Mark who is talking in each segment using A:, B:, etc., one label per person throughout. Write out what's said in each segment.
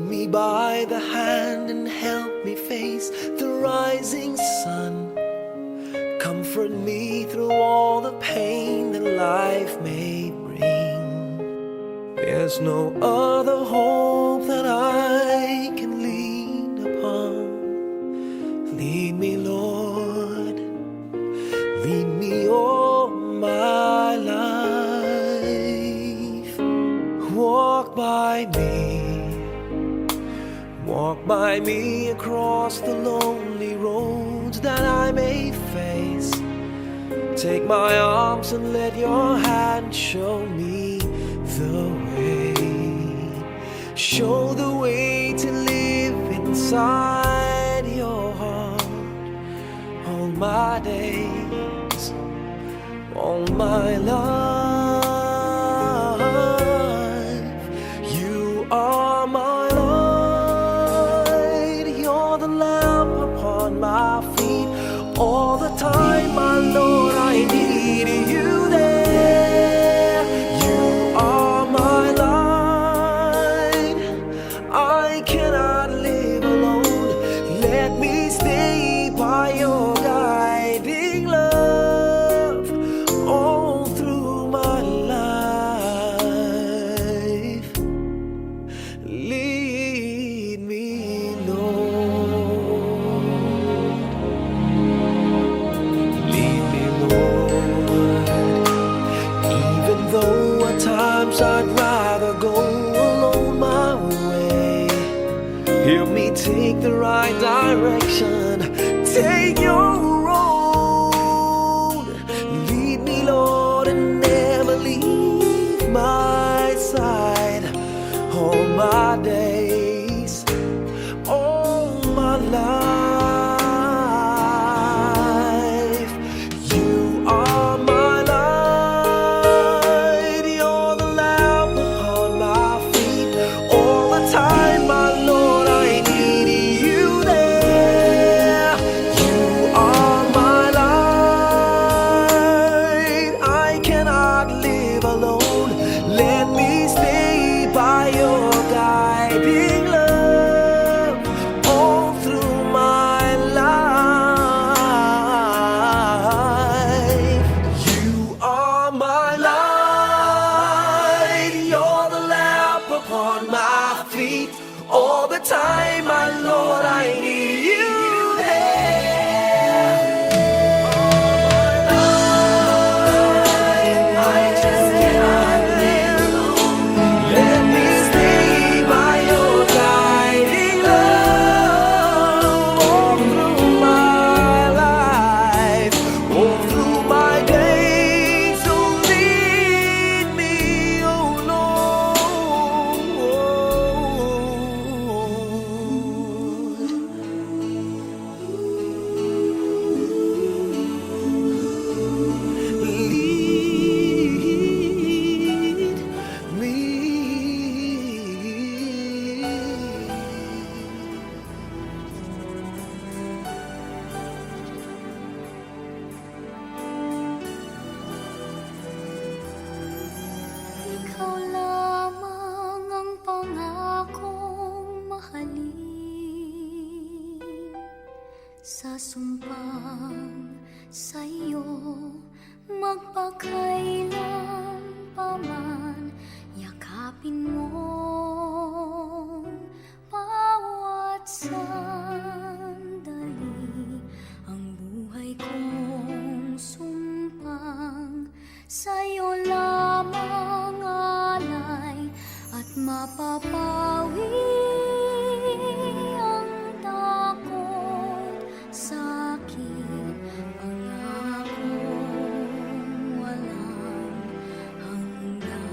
A: me by the hand and help me face the rising sun. Comfort me through all the pain that life may bring. There's no other hope that I can lean upon. Lead me, Lord, lead me all my life. Walk by me across the lonely roads that I may face. Take my arms and let your hand show me the way. Show the way to live inside your heart all my days, all my life. You are my light, you're the lamp upon my feet. All the time, my Lord, I need you there. You are my light, I cannot live alone. Let me stay by your guiding love all through my life. Lead me, Lord. Lead me, Lord. Even though at times I'd rather go alone my way, help me take the right direction. Take your road. Lead me, Lord, and never leave my side. All my days, all my life. You are my light, you're the lamp upon my feet. All the time, my Lord, I need you there. You are my light, I cannot live alone. Let me stay by your guiding love all through my life. You are my light, you're the lamp upon my feet. All the time, my Lord, I need you there. I just cannot live alone. Let me stay by your guiding love all through my life, all through my days. So lead me, oh Lord. Lead me.
B: Ikaw lamang ang pangakong mahalin. Sa sumpang sa'yo magpakailan paman, yakapin mo bawat sandali. Ang buhay kong sumpang sa'yo lamang alay, at mapapawi ang takot, sakit, pangakong walang hanggan.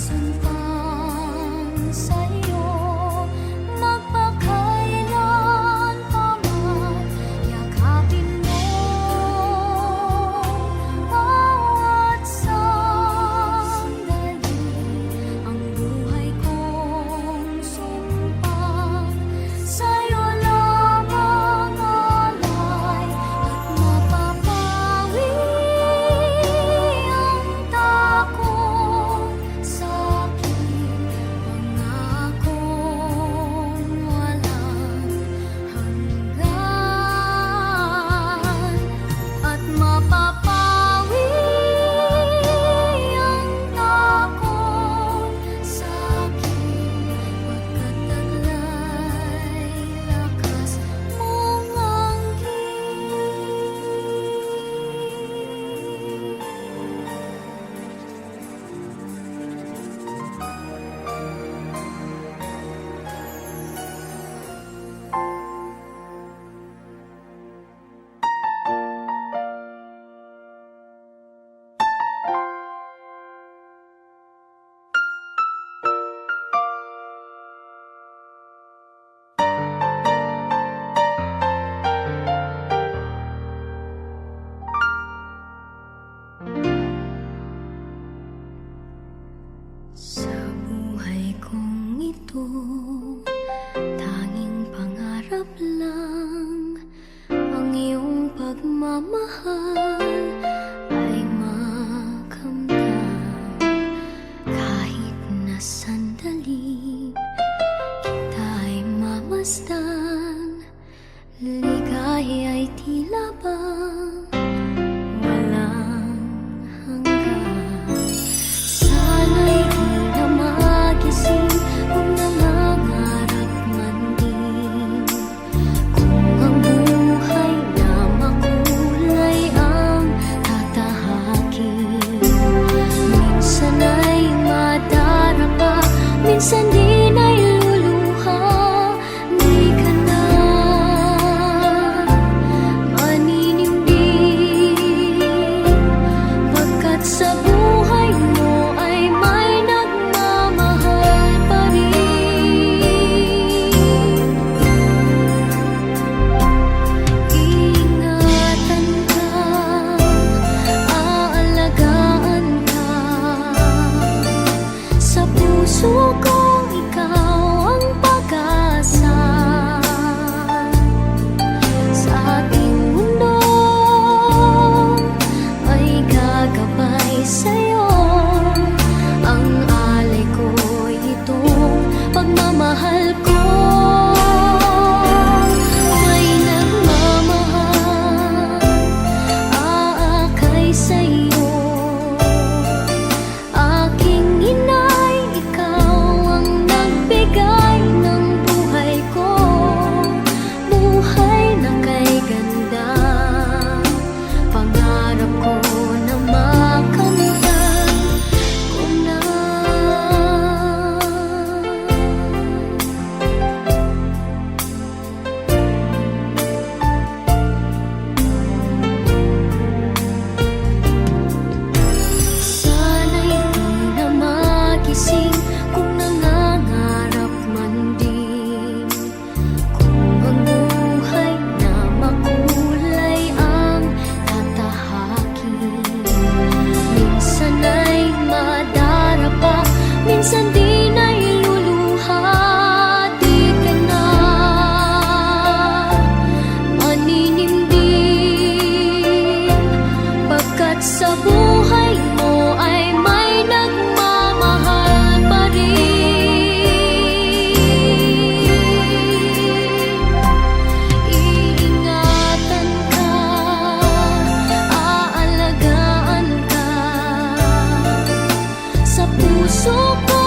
B: susumpang sa'yo, magpakailan pa man, yakapin mo bawat sandali. Ang buhay kong sumpang sa'yo lamang alay, at mapapawi ang takot sa'kin. Pangakong walang hanggan, at mapapawi ang takot sa'kin, pagkat taglay lakas mong sa buhay kong ito, tanging pangarap lang ang iyong pagmamahal ay makamtan. Kahit na sandali kita'y mamasdan, ligaya ay tila bang walang hanggan. Sana'y di na magising kung nangangarap man din, kung ang buhay na makulay ang tatahakin. Minsan ay madarapa, minsan din ay luluha. Di ka na maninindig, pagkat sa buhay mo ay may nagmamahal pa rin. Ingatan ka, aalagaan ka, sa puso kong ikaw ang pag-asa. Sa ating mundo ay gagabay sa'yo, ang alay ko'y itong pagmamahal ko. May nagmamahal, aakay sa'yo. Aking inay, ikaw ang nagbigay ng buhay ko, buhay na kay ganda. Pangarap ko na makamtan ko na. Sana'y di na magising kung nangangarap man din, kung ang buhay na makulay ang tatahakin. Minsan ay madarapa, minsan din ay luluha. Di ka na maninindig, pagkat sa buhay mo ay may nagmamahal pa rin. Iingatan ka, aalagaan ka, sa puso ko